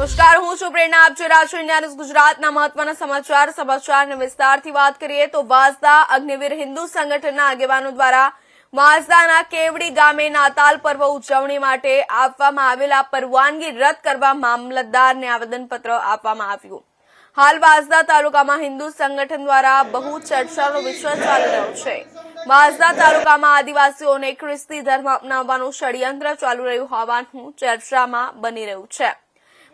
નમસ્કાર, હું છું પ્રેરણા. આપ જોઈ રહ્યા છો ઇન્ડિયા ન્યૂઝ ગુજરાતના મહત્વના સમાચારની વિસ્તારથી વાત કરીએ તો વાંસદા અગ્નિવીર હિન્દુ સંગઠનના આગેવાનો દ્વારા વાંસદાના કેવડી ગામે નાતાલ પર્વ ઉજવણી માટે આપવામાં આવેલા પરવાનગી રદ કરવા મામલતદારને આવેદનપત્ર આપવામાં આવ્યું. હાલ વાંસદા તાલુકામાં હિન્દુ સંગઠન દ્વારા બહુ ચર્ચાનો વિષય ચાલી રહ્યો છે. વાંસદા તાલુકામાં આદિવાસીઓને ખ્રિસ્તી ધર્મ અપનાવવાનું ષડયંત્ર ચાલુ રહ્યું હોવાનું ચર્ચામાં બની રહ્યું છે.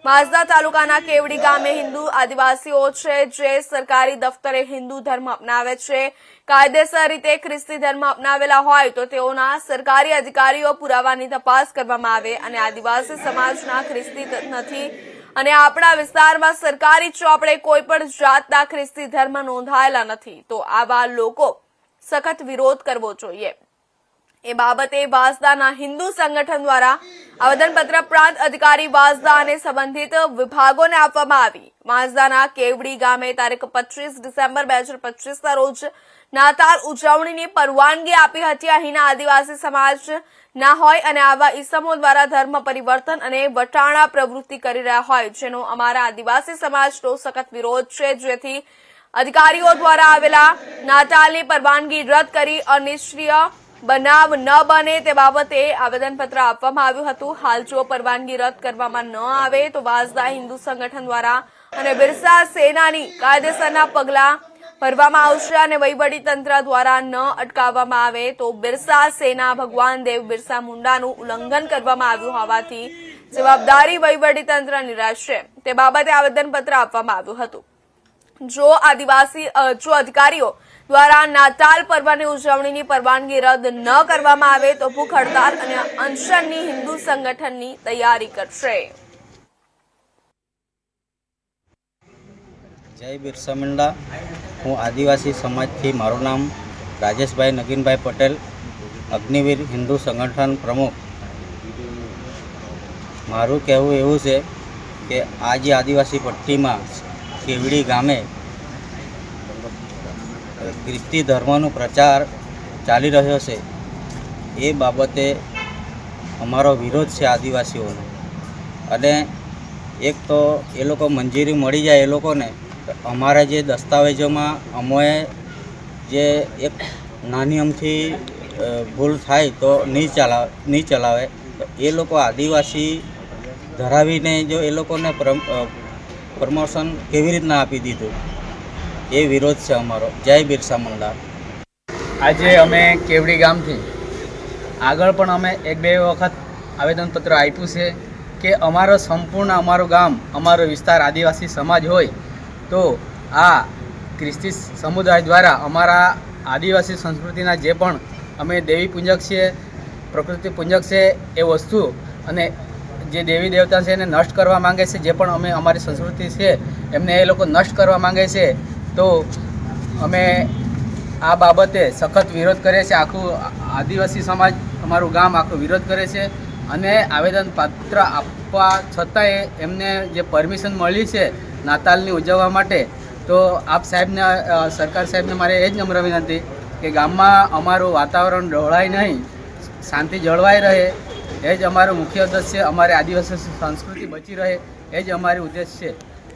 વાંસદા તાલુકાના કેવડી ગામે હિન્દુ આદિવાસીઓ છે જે સરકારી દફતરે હિન્દુ ધર્મ અપનાવે છે. કાયદેસર રીતે ખ્રિસ્તી ધર્મ અપનાવેલા હોય તો તેઓના સરકારી અધિકારીઓ પુરાવાની તપાસ કરવામાં આવે અને આદિવાસી સમાજના ખ્રિસ્તી નથી અને આપણા વિસ્તારમાં સરકારી ચોપડે કોઈ પણ જાતના ખ્રિસ્તી ધર્મ નોંધાયેલા નથી તો આવા લોકો સખત વિરોધ કરવો જોઈએ. એ બાબતે વાંસદાના હિન્દુ સંગઠન દ્વારા આવેદનપત્ર પ્રાંત અધિકારી વાંસદા અને સંબંધિત વિભાગોને આપવામાં આવી. વાંસદાના કેવડી ગામે તારીખ 25 ડિસેમ્બર 2025ના રોજ નાતાલ ઉજવણીની પરવાનગી આપી હતી. અહીંના આદિવાસી સમાજ ના હોય અને આવા ઈસમો દ્વારા ધર્મ પરિવર્તન અને વટાણા પ્રવૃત્તિ કરી રહ્યા હોય જેનો અમારા આદિવાસી સમાજનો સખત વિરોધ છે. જેથી અધિકારીઓ દ્વારા આવેલા નાતાલની પરવાનગી રદ કરી અનિશ્ચિત બનાવ ન બને તે બાબતે આવેદનપત્ર આપવામાં આવ્યું હતું. હાલ જો પરવાનગી રદ કરવામાં ન આવે તો વાંસદા હિન્દુ સંગઠન દ્વારા અને બિરસા સેનાની કાયદેસરના પગલાં ભરવામાં આવશે અને વહીવટીતંત્ર દ્વારા ન અટકાવવામાં આવે તો બિરસા સેના ભગવાન દેવ બિરસા મુંડાનું ઉલ્લંઘન કરવામાં આવ્યું હોવાથી જવાબદારી વહીવટીતંત્રની રહેશે તે બાબતે આવેદનપત્ર આપવામાં આવ્યું હતું. જો અધિકારીઓ દ્વારા નાતાલ પર્વની ઉજવણીની પરવાનગી રદ ન કરવામાં આવે તો ભૂખ હડતાલ અને અનશનની હિન્દુ સંગઠનની તૈયારી કરશે. જય બિરસા મુંડા. હું આદિવાસી સમાજથી, મારું નામ રાજેશભાઈ નગીનભાઈ પટેલ, અગ્નિવીર હિન્દુ સંગઠન પ્રમુખ. મારું કહેવું એવું છે કે આ જે આદિવાસી પટ્ટીમાં કેવડી ગામે ખ્રિસ્તી ધર્મનો પ્રચાર ચાલી રહ્યો છે એ બાબતે અમારો વિરોધ છે આદિવાસીઓનો. અને એક તો એ લોકો મંજૂરી મળી જાય એ લોકોને અમારા જે દસ્તાવેજોમાં અમોએ જે એક નાની અમથી ભૂલ થાય તો નહીં ચલાવે તો એ લોકો આદિવાસી ધરાવીને જો એ લોકોને પ્રમોશન કેવી રીતના આપી દીધું એ વિરોધ છે અમારો. જય બિરસા મુંડા. આજે અમે કેવડી ગામથી આગળ પણ અમે 1-2 વખત આવેદનપત્ર આપ્યું છે કે અમારું ગામ, અમારો વિસ્તાર આદિવાસી સમાજ હોય તો આ ખ્રિસ્તી સમુદાય દ્વારા અમારા આદિવાસી સંસ્કૃતિના જે પણ અમે દેવી પૂજક છીએ, પ્રકૃતિ પૂજક છે એ વસ્તુ અને જે દેવી દેવતા છે એને નષ્ટ કરવા માંગે છે, જે પણ અમે અમારી સંસ્કૃતિ છે એમને એ લોકો નષ્ટ કરવા માંગે છે તો અમે આ બાબતે સખત વિરોધ કરે છે. આખું આદિવાસી સમાજ, અમારું ગામ આખું વિરોધ કરે છે અને આવેદનપત્ર આપવા છતાંય એમને જે પરમિશન મળી છે નાતાલની ઉજવવા માટે તો આપ સાહેબને, સરકાર સાહેબને મારે એ જ નમ્ર વિનંતી કે ગામમાં અમારું વાતાવરણ ડહોળાય નહીં, શાંતિ જળવાઈ રહે એ જ અમારો મુખ્ય ઉદ્દેશ છે. અમારી આદિવાસી સંસ્કૃતિ બચી રહે એ જ અમારી ઉદ્દેશ છે.